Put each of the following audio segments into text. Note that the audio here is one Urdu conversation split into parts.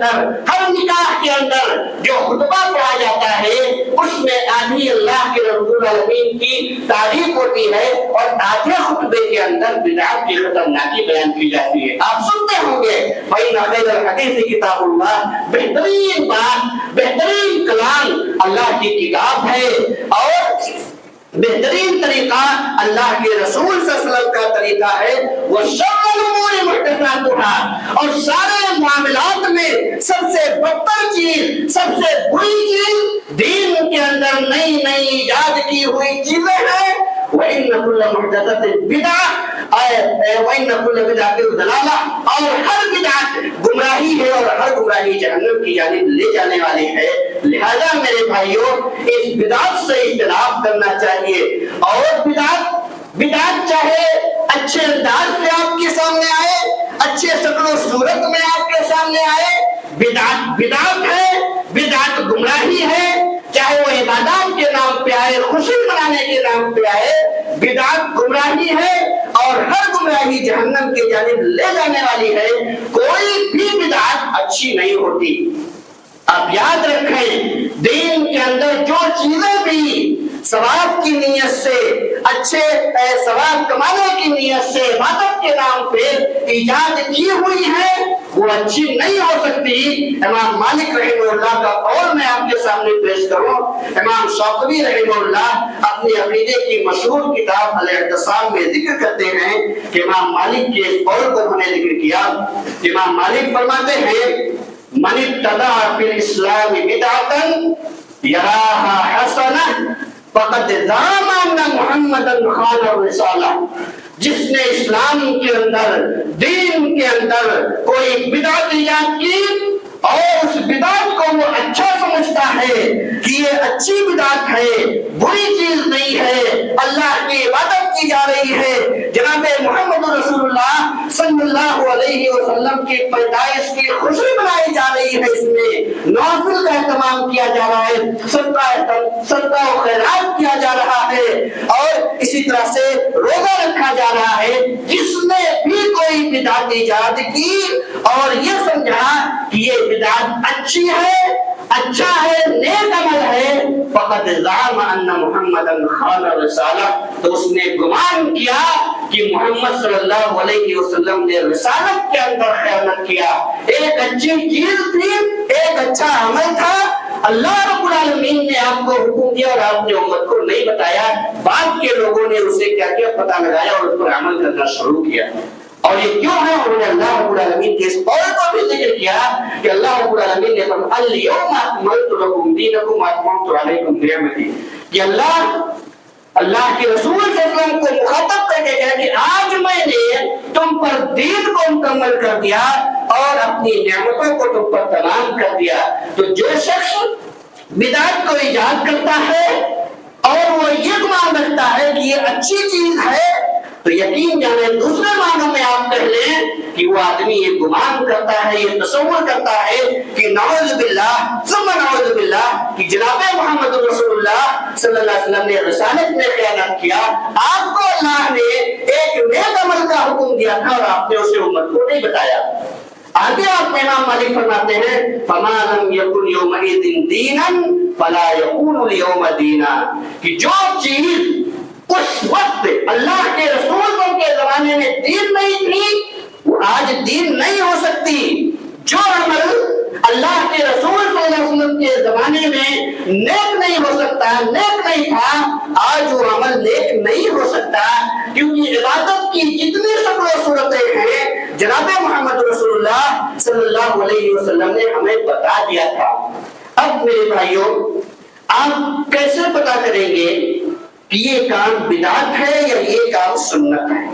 اندر، ہر نکاح کے اندر جو خطبہ پڑھا جاتا ہے اس میں آدھی اللہ کے رب العالمین کی تعریف ہوتی ہے اور آدھے خطبے کے اندر بدعت کی خطرناکی بیان کی جاتی ہے۔ آپ سنتے ہوں گے فَإِنَّ خَيْرَ الْحَدِيثِ کتاب اللہ، بہترین بات، بہترین کلام اللہ کی کتاب ہے، اور بہترین طریقہ اللہ کے رسول صلی اللہ علیہ وسلم کا طریقہ ہے وَشَرَّ الْأُمُورِ مُحْدَثَاتُهَا، اور سارے معاملات میں سب سے بدتر چیز، سب سے بری چیز دین کے اندر نئی نئی ایجاد کی ہوئی چیزیں ہیں۔ وَإِنَّ كُلَّ مُحْدَثَةٍ بِدْعَةٍ وَإِنَّ كُلَّ بِدْعَةٍ ضَلَالَةٍ، اور ہر بدعت گمراہی ہے اور ہر گمراہی جہنم کی جانب لے جانے والی ہے۔ لہذا میرے بھائیوں اس بدعت سے اجتناب کرنا چاہیے، اور بدعت چاہے اچھے انداز سے آپ کے سامنے آئے، اچھے شکل و صورت میں آپ کے سامنے آئے، بدعت ہے، بدعت گمراہی ہے، چاہے وہ عبادات کے نام پہ آئے، خوشی منانے کے نام پہ آئے، بدعت گمراہی ہے اور ہر گمراہی جہنم کی جانب لے جانے والی ہے۔ کوئی بھی بدعت اچھی نہیں ہوتی۔ آپ یاد رکھیں دین کے اندر جو چیزیں بھی ثواب کی نیت سے، اچھے ثواب کمانے کی نیت سے عبادت کے نام پہ ایجاد کی ہوئی ہے وہ اچھی نہیں ہو سکتی۔ امام مالک رحمہ اللہ کا قول میں آپ کے سامنے پیش کروں۔ امام شاطبی رحمہ اللہ اپنی عقیدے کی مشہور کتاب الاعتصام میں ذکر کرتے ہیں کہ امام مالک کے قول کو انہوں نے ذکر کیا۔ امام مالک فرماتے ہیں من ابتدع فی الاسلام بدعۃ یراھا حسنہ فقد زعم ان محمدا خان الرسالہ، جس نے اسلام کے اندر، دین کے اندر کوئی بدعت ایجاد کی اور اس بدعت کو وہ اچھا سمجھتا ہے کہ یہ اچھی بدعت ہے، بری چیز نہیں ہے، اللہ کی عبادت کی جا رہی ہے، جناب محمد رسول اللہ صلی اللہ علیہ وسلم کی پیدائش کی خوشی منائی جا رہی ہے، اس میں نوافل کا اہتمام کیا جا رہا ہے، صدقہ و خیرات کیا جا رہا ہے، اور اسی طرح سے روزہ رکھا جا رہا ہے۔ جس نے بھی کوئی بدعت ایجاد کی اور یہ سمجھا کہ یہ بدعت اچھی ہے، اچھا ہے، نیک عمل ہے، فقد زعم ان محمدا خان الرسالہ، تو اس نے گمان کیا کہ محمد صلی اللہ علیہ وسلم نے رسالت کے اندر خیانت کیا۔ ایک اچھی چیز تھی، ایک اچھا عمل تھا، اللہ رب العالمین نے آپ کو حکم دیا اور آپ نے امت کو نہیں بتایا، بعد کے لوگوں نے اسے کیا کیا پتہ لگایا اور اس پر عمل کرنا شروع کیا۔ اور یہ کیوں ہے؟ انہوں نے اللہ رب العالمین کے اس قول کو بھی ذکر کیا کہ اللہ رب العالمین نے فرمایا الیوم اکملت لکم دینکم واتممت علیکم نعمتی، کہ اللہ کے رسول صلی اللہ علیہ وسلم کو مخاطب کر کے کہا کہ آج میں نے تم پر دین کو مکمل کر دیا اور اپنی نعمتوں کو تم پر تمام کر دیا۔ تو جو شخص بدعت کو ایجاد کرتا ہے اور وہ یہ گمان رکھتا ہے کہ یہ اچھی چیز ہے، تو یقین جانے دوسرے معنوں میں آپ کہہ لیں کہ وہ آدمی یہ گمان کرتا ہے، یہ تصور کرتا ہے کہ نعوذ باللہ ثم نعوذ باللہ کہ جناب محمد رسول اللہ صلی اللہ علیہ وسلم نے رسالت میں خیانت کیا، آپ کو اللہ نے ایک نیک عمل کا حکم دیا تھا اور آپ نے اسے امت کو نہیں بتایا۔ آگے آپ امام مالک فرماتے ہیں فَمَا لَمْ يَكُنْ يَوْمَئِذٍ دِينًا فَلَا يَكُونُ الْيَوْمَ دِينًا، کہ جو چیز اس وقت اللہ کے رسول کے زمانے میں دین نہیں تھی وہ آج دین نہیں ہو سکتی۔ جو عمل اللہ کے رسول صلی اللہ علیہ وسلم کے زمانے میں نیک نہیں ہو سکتا، نیک نہیں تھا، آج وہ عمل نیک نہیں ہو سکتا، کیونکہ عبادت کی جتنی شکل و صورتیں ہیں جناب محمد رسول اللہ صلی اللہ علیہ وسلم نے ہمیں بتا دیا تھا۔ اب میرے بھائیوں آپ کیسے پتا کریں گے کہ یہ کام بدعت ہے یا یہ کام سنت ہے؟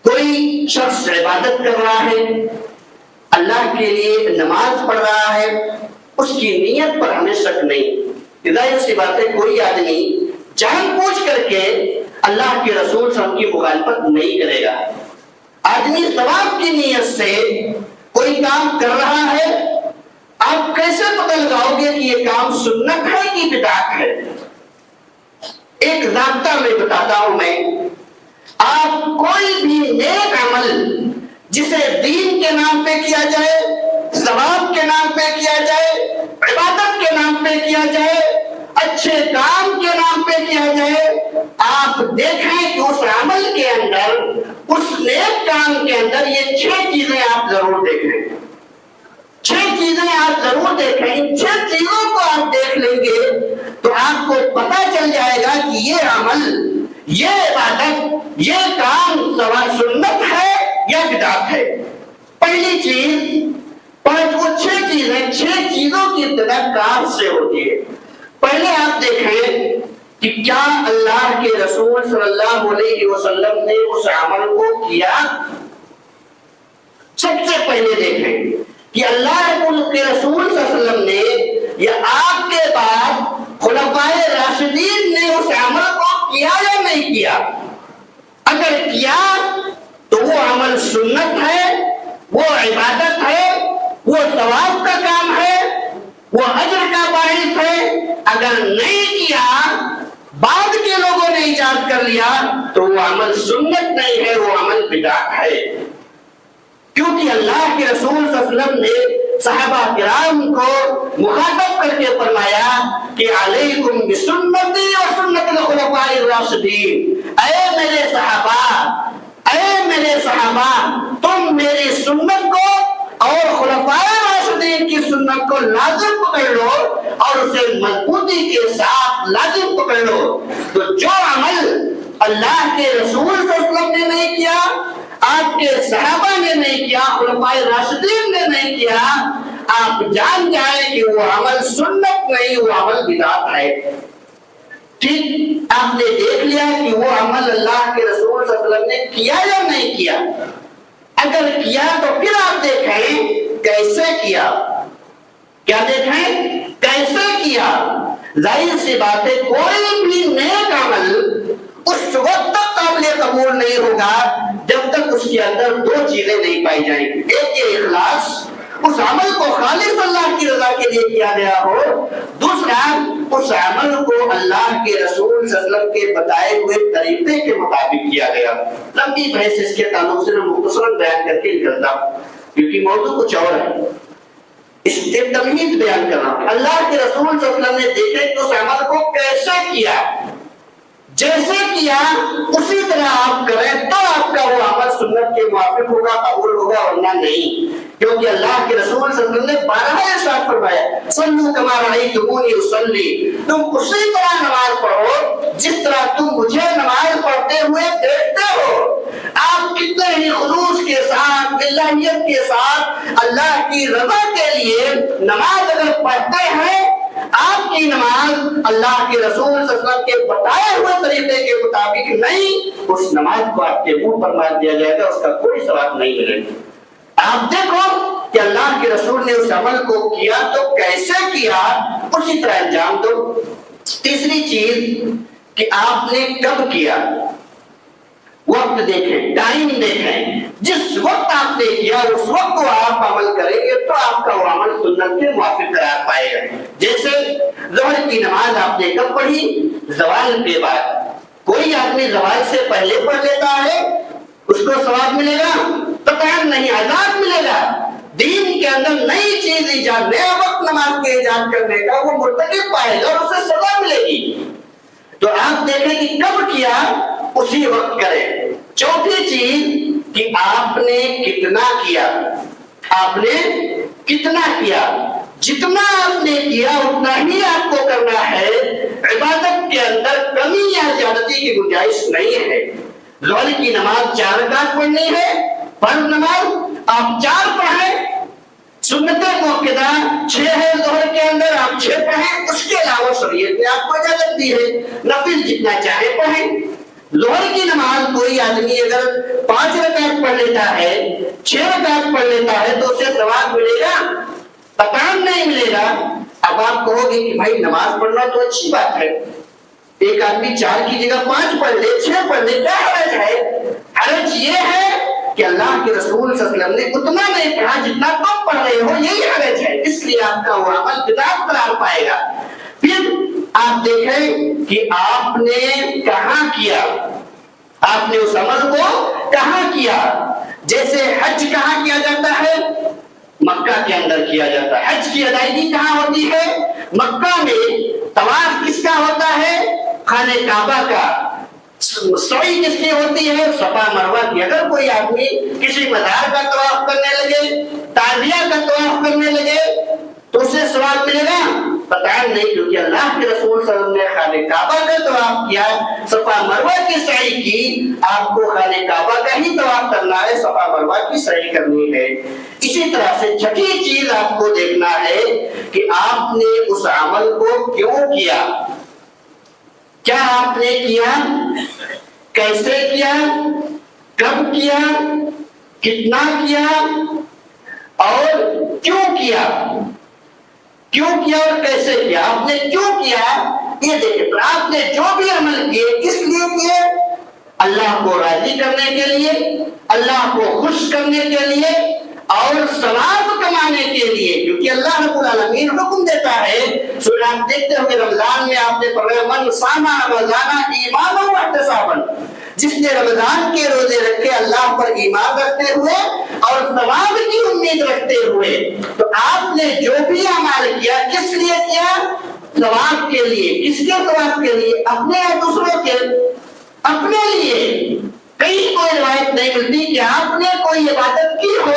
کوئی شخص عبادت کر رہا ہے، اللہ کے لیے نماز پڑھ رہا ہے، اس کی نیت پر ہمیں شک نہیں، ظاہر سی بات ہے کوئی آدمی جان بوجھ کر کے اللہ کے رسول صلی اللہ علیہ وسلم کی مخالفت نہیں کرے گا۔ آدمی ثواب کی نیت سے کوئی کام کر رہا ہے، آپ کیسے پتہ لگاؤ گے کہ یہ کام سنت ہے کہ بدعت ہے؟ ایک ضابطہ میں بتاتا ہوں میں، آپ کوئی بھی نیک عمل جسے دین کے نام پہ کیا جائے اچھے کام کے نام پہ کیا جائے، آپ دیکھیں کہ اس عمل کے اندر، اس نیک کام کے اندر یہ 6 چیزیں آپ ضرور دیکھیں، 6 چیزیں آپ ضرور دیکھیں۔ ان 6 چیزوں کو آپ دیکھ لیں گے تو آپ کو پتا چل جائے گا کہ یہ عمل، یہ عبادت، یہ کام سنت ہے یا بدعت ہے۔ پہلی چیز، وہ 6 چیزیں، 6 چیزوں کی ابتدا کام سے ہوتی ہے۔ پہلے آپ دیکھیں کہ کیا اللہ کے رسول صلی اللہ علیہ وسلم نے اس عمل کو کیا۔ سب سے پہلے دیکھیں کہ اللہ کے رسول صلی اللہ علیہ وسلم نے یا آپ کے بعد خلفائے راشدین نے اس عمل کو کیا یا نہیں کیا۔ اگر کیا تو وہ عمل سنت ہے، وہ عبادت ہے، وہ ثواب کا کام ہے، وہ اجر کا باعث ہے۔ اگر نہیں کیا، بعد کے لوگوں نے ایجاد کر لیا تو وہ عمل سنت نہیں ہے، وہ عمل بدعت ہے۔ کیونکہ اللہ کے رسول صلی اللہ علیہ وسلم نے صحابہ کرام کو مخاطب کر کے فرمایا کہ علیکم بسنتی و سنت الخلفاء الراشدین، اے میرے صحابہ، تم میری سنت کو اور خلفاء راشدین کی سنت کو لازم پکڑ لو اور اسے مضبوطی کے ساتھ لازم پکڑ لو۔ تو جو عمل اللہ کے رسول صلی اللہ علیہ وسلم نے نہیں کیا، آپ کے صحابہ نے نہیں کیا، خلفاء راشدین نے نہیں کیا، آپ جان جائیں کہ وہ عمل سنت نہیں، وہ عمل بدعت ہے۔ ٹھیک، آپ نے دیکھ لیا کہ وہ عمل اللہ کے رسول صلی اللہ علیہ وسلم نے کیا یا نہیں کیا۔ اگر کیا تو پھر آپ دیکھیں کیسے کیا۔ کیا دیکھیں؟ کیسے کیا۔ ظاہر سی بات ہے کوئی بھی نیک عمل اس وقت تک قابل قبول نہیں ہوگا جب تک اس کے اندر 2 چیزیں نہیں پائی جائیں گی۔ ایک یہ اخلاص، اس عمل کو خالص اللہ کی رضا کے لیے کیا گیا ہو۔ دوسرا، اس عمل کو اللہ کے رسول صلی اللہ علیہ وسلم کے بتائے ہوئے طریقے کے مطابق کیا گیا۔ لمبی بحث اس کے تعلق سے مختصراً بیان کر کے نکلتا ہوں کیونکہ موضوع کچھ اور ہے۔ اس سے تمہید بیان کرنا، اللہ کے رسول صلی اللہ علیہ وسلم نے دیکھے کہ اس عمل کو کیسے کیا۔ جیسے کیا اسی طرح آپ کریں تو آپ کا وہ عمل سنت کے موافق ہوگا، قبول ہوگا، ورنہ نہیں۔ کیونکہ اللہ کے رسول صلی اللہ علیہ وسلم نے 12 ارشاد فرمایا، صلو کما رأیتمونی اصلی، تم اسی طرح نماز پڑھو جس طرح تم مجھے نماز پڑھتے ہوئے دیکھتے ہو۔ آپ کتنے ہی خلوص کے ساتھ، الہیت کے ساتھ اللہ کی رضا کے لیے نماز اگر پڑھتے ہیں، آپ کی نماز اللہ کے رسول صلی اللہ علیہ وسلم کے بتائے ہوئے طریقے کے مطابق نہیں، اس نماز کو آپ کے منہ پر مار دیا جائے گا، اس کا کوئی ثواب نہیں ملے گا۔ آپ دیکھو کہ اللہ کے رسول نے اس عمل کو کیا تو کیسے کیا، اسی طرح انجام دو۔ تیسری چیز کہ آپ نے کب کیا، وقت دیکھیں، ٹائم دیکھیں۔ جس وقت آپ نے کیا اس وقت کو آپ عمل کریں گے تو آپ کا وہ عمل سنت کے موافق قرار پائے گا۔ جیسے ظہر کی نماز آپ نے کب پڑھی؟ زوال کے بعد۔ کوئی آدمی زوال سے پہلے پڑھ لیتا ہے، اس کو ثواب ملے گا؟ قطعاً نہیں، عذاب ملے گا۔ دین کے اندر نئی چیز ایجاد، نیا وقت نماز کے ایجاد کرنے کا وہ مرتکب پائے گا اور اسے سزا ملے گی۔ تو آپ دیکھیں کہ کب کیا، اسی وقت کریں۔ چوتھی چیز کہ آپ نے کتنا کیا۔ آپ نے کتنا کیا، جتنا آپ نے کیا اتنا ہی آپ کو کرنا ہے۔ عبادت کے اندر کمی یا زیادتی کی گنجائش نہیں ہے۔ ظہر کی نماز 4 رکعت پڑھنی ہے، فرض نماز آپ 4 پڑھیں، سنت موقدہ 6 ہے ظہر کے اندر، آپ 6 پڑھیں۔ اس کے علاوہ شریعت نے آپ کو اجازت دی ہے، نفل جتنا چاہے پڑھیں۔ ظہر کی نماز کوئی آدمی اگر 5 رکعت پڑھ لیتا ہے، 6 رکعت پڑھ لیتا ہے تو اسے ثواب ملے گا؟ قطعاً نہیں ملے گا۔ اب آپ کہو گے کہ بھائی نماز پڑھنا تو اچھی بات ہے، ایک آدمی 4 کی جگہ 5 پڑھ لے، 6 پڑھ لے، کیا حرج ہے؟ حرج یہ ہے کہ اللہ کے رسول صلی اللہ علیہ وسلم نے اتنا نہیں پڑھا جتنا تم پڑھ رہے ہو، یہی حرج ہے۔ اس لیے آپ کا وہ عمل بدعت قرار پائے گا۔ پھر آپ دیکھیں کہ آپ نے کہاں کیا، آپ نے اس عمل کو کہاں کیا۔ جیسے حج کہاں کیا جاتا ہے؟ مکہ کے اندر کیا جاتا ہے۔ حج کی ادائیگی کہاں ہوتی ہے؟ مکہ میں طواف کس کا ہوتا ہے؟ خانہ کعبہ کا. سعی کس کی ہوتی ہے؟ صفا مروہ کی. اگر کوئی آدمی کسی مزار کا طواف کرنے لگے، تعزیہ کا طواف کرنے لگے تو اسے ثواب ملے گا؟ پتہ نہیں، کیونکہ اللہ کے رسول صلی اللہ علیہ وسلم نے خانہ کعبہ کا طواف کیا، صفا مروہ کی سعی کی. آپ کو خانہ کعبہ کا ہی طواف کرنا ہے، صفا مروہ کی سعی کرنی ہے. اسی طرح سے چھٹی چیز آپ کو دیکھنا ہے کہ آپ نے اس عمل کو کیوں کیا. کیا آپ نے کیا، کیسے کیا، کب کیا، کتنا کیا اور کیوں کیا. کیوں کیا اور کیسے کیا، آپ نے کیوں کیا یہ دیکھیں. آپ نے جو بھی عمل کیے کس لیے کیے؟ اللہ کو راضی کرنے کے لیے، اللہ کو خوش کرنے کے لیے اور ثواب کمانے کے لیے. کیونکہ اللہ رب العالمین حکم دیتا ہے، سورہ آپ دیکھتے ہو کہ رمضان میں آپ نے فرمایا من صام رمضان ایمانا واحتسابا، جس نے رمضان کے روزے رکھے اللہ پر ایمان رکھتے ہوئے اور ثواب کی امید رکھتے ہوئے. تو آپ نے جو بھی اعمال کیا کس لیے کیا؟ ثواب کے لیے. کس کے ثواب کے لیے؟ اپنے یا دوسروں کے؟ اپنے لیے. کہیں کوئی روایت نہیں ملتی کہ آپ نے کوئی عبادت کی ہو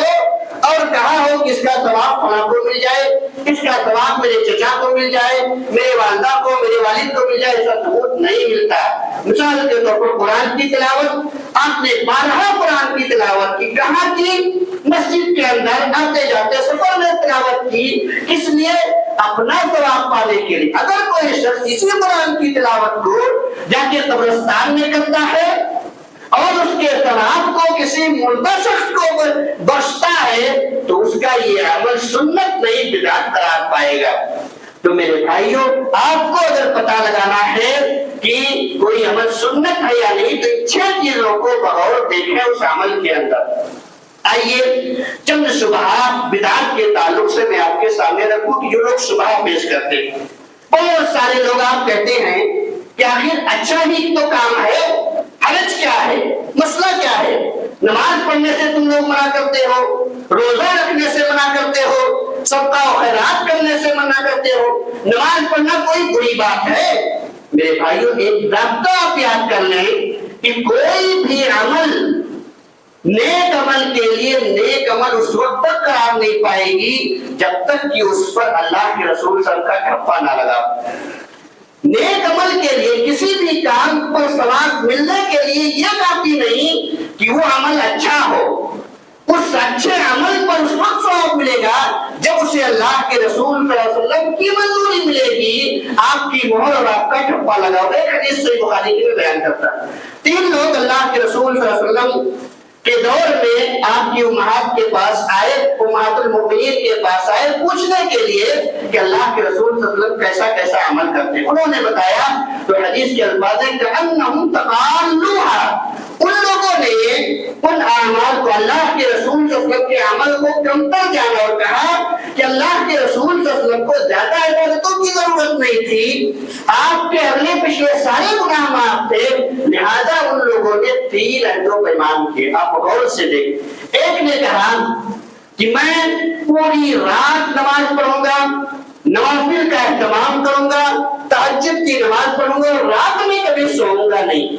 اور کہا ہو کہ اس کا ثواب فلاں کو مل جائے، اس کا ثواب میرے چچا کو مل جائے، میرے والدہ کو، میرے والد کو مل جائے. ایسا ثبوت نہیں ملتا. مثال کے طور پر قرآن کی تلاوت، آپ نے 12 قرآن کی تلاوت کی. کہاں کی؟ مسجد کے اندر آتے جاتے سفر میں تلاوت کی. کس لیے؟ اپنا ثواب پانے کے لیے. اگر کوئی شخص اسی قرآن کی تلاوت کو جا کے قبرستان میں کرتا ہے اور اس کے ثواب کو کسی مردہ شخص کو بخشتا ہے تو اس کا یہ عمل سنت نہیں بدعت قرار پائے گا. تو میرے بھائیوں، آپ کو اگر پتہ لگانا ہے کہ کوئی عمل سنت ہے یا نہیں تو 6 چیزوں کو بغور دیکھیں اس عمل کے اندر. آئیے چند شبہات بدعت کے تعلق سے میں آپ کے سامنے رکھوں کہ جو لوگ شبہ پیش کرتے ہیں. بہت سارے لوگ آپ کہتے ہیں کہ آخر اچھا ہی تو کام ہے، حرج کیا ہے، مسئلہ کیا ہے؟ نماز پڑھنے سے تم لوگ منع کرتے ہو، روزہ رکھنے سے منع کرتے ہو، صدقہ و خیرات کرنے سے منع کرتے ہو، نماز پڑھنا کوئی بری بات ہے؟ میرے بھائیوں، ایک ضابطہ آپ یاد کر لیں کہ کوئی بھی عمل، نیک عمل کے لیے نیک عمل اس وقت تک قرار نہیں پائے گی جب تک کہ اس پر اللہ کے رسول صلی اللہ علیہ وسلم کا ٹھپا نہ لگا. نیک عمل کے لیے کسی بھی کام پر ثواب ملنے کے لیے یہ کافی نہیں کہ وہ عمل اچھا ہو. اس اچھے عمل پر اس وقت ثواب ملے گا جب اسے اللہ کے رسول صلی اللہ علیہ وسلم کی منظوری ملے گی، آپ کی مہر اور آپ کا ٹھپا لگا ہوگا. ایک حدیث صحیح بخاری کی میں بیان کرتا. 3 لوگ اللہ کے رسول صلی اللہ علیہ وسلم کے دور میں آپ کی امہات کے پاس آئے، امہات المؤمنین کے پاس آئے پوچھنے کے لیے کہ اللہ کے رسول صلی اللہ علیہ وسلم کیسا کیسا عمل کرتے ہیں. انہوں نے بتایا تو حدیث کے الفاظ ہیں کہ انہم تقالوها، ان لوگوں نے ان اعمال کو، اللہ کے رسول صلی اللہ علیہ وسلم کے عمل کو کمتر جانا اور کہا کہ اللہ کے رسول صلی اللہ علیہ وسلم کو زیادہ عبادتوں کی ضرورت نہیں تھی، آپ کے اگلے پچھلے سارے گناہ معاف تھے، لہذا ان لوگوں نے 3 عہدوں پہ ایمان کیے. آپ غور سے دیکھ. ایک نے کہا کہ میں پوری رات نماز پڑھوں گا، نوافل کا اہتمام کروں گا، تہجد کی نماز پڑھوں گا اور رات میں کبھی سوؤں گا نہیں.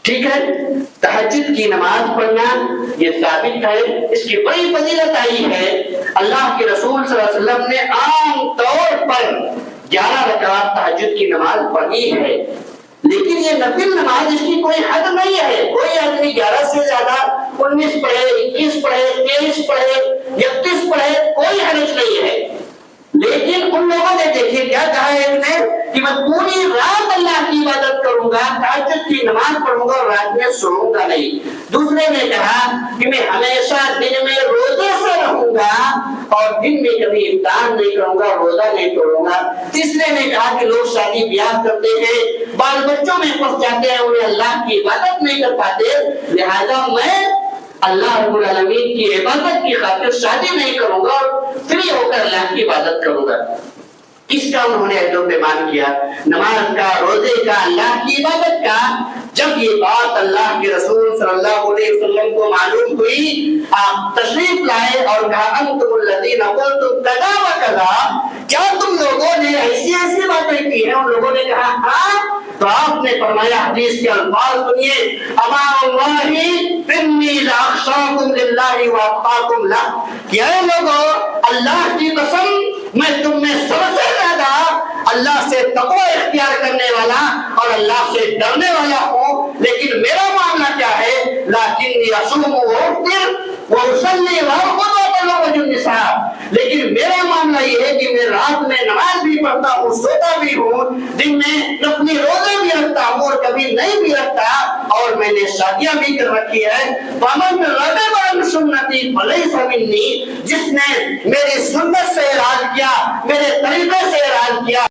ٹھیک ہے، تہجد کی نماز پڑھنا یہ ثابت ہے، اس کی بڑی فضیلت آئی ہے. اللہ کے رسول صلی اللہ علیہ وسلم نے عام طور پر 11 رکعات تہجد کی نماز پڑھی ہے، لیکن یہ نفل نماز اس کی کوئی حد نہیں ہے. کوئی آدمی 11 سے زیادہ 19 پڑھے، 21 پڑھے، 23 پڑھے، 31 پڑھے، کوئی حرج نہیں ہے. لیکن ان لوگوں نے دیکھیے کیا کہا، ایک نے کہ میں پوری رات اللہ کی عبادت کروں گا، تہجد کی نماز پڑھوں گا اور رات میں سوؤں گا نہیں. دوسرے نے کہا کہ میں ہمیشہ دن میں روزے سے رہوں گا اور دن میں کبھی افطار نہیں کروں گا، روزہ نہیں توڑوں گا. تیسرے نے کہا کہ لوگ شادی بیاہ کرتے ہیں، بال بچوں میں پھنس جاتے ہیں، انہیں اللہ کی عبادت نہیں کر پاتے، لہذا میں اللہ رب العالمین کی عبادت کی خاطر شادی نہیں کروں گا اور فری ہو کر اللہ کی عبادت کروں گا. کس کا انہوں نے عہد و پیمان کیا؟ نماز کا، روزے کا، اللہ کی عبادت کا۔ جب یہ بات اللہ کے رسول صلی اللہ علیہ وسلم کو معلوم ہوئی، آپ تشریف لائے اور کہا انتم الذین قلتم کذا و کذا، کیا تم لوگوں نے ایسی ایسی باتیں کی ہیں؟ ان لوگوں نے کہا ہاں۔ تو آپ نے فرمایا، حدیث کے الفاظ سنیے، اما اللہ انی لاخشاکم للہ واتقاکم لہ، کہ اے لوگوں، اللہ کی قسم میں تم میں سب سے زیادہ اللہ سے تقوی اختیار کرنے والا اور اللہ سے ڈرنے والا ہوں، لیکن میرا معاملہ کیا ہے؟ لیکن اصوم وافطر واصلی وارقد واتزوج النساء، لیکن میرا معاملہ یہ ہے کہ میں رات میں نماز بھی پڑھتا ہوں، سوتا بھی ہوں، دن میں اپنی روزے بھی رکھتا ہوں اور کبھی نہیں بھی رکھتا، اور میں نے شادیاں بھی کر رکھی ہے۔ فمن رغب عن سنتی فلیس منی، جس نے میری سنت سے اعراض کیا، میرے طریقے سے اعراض کیا،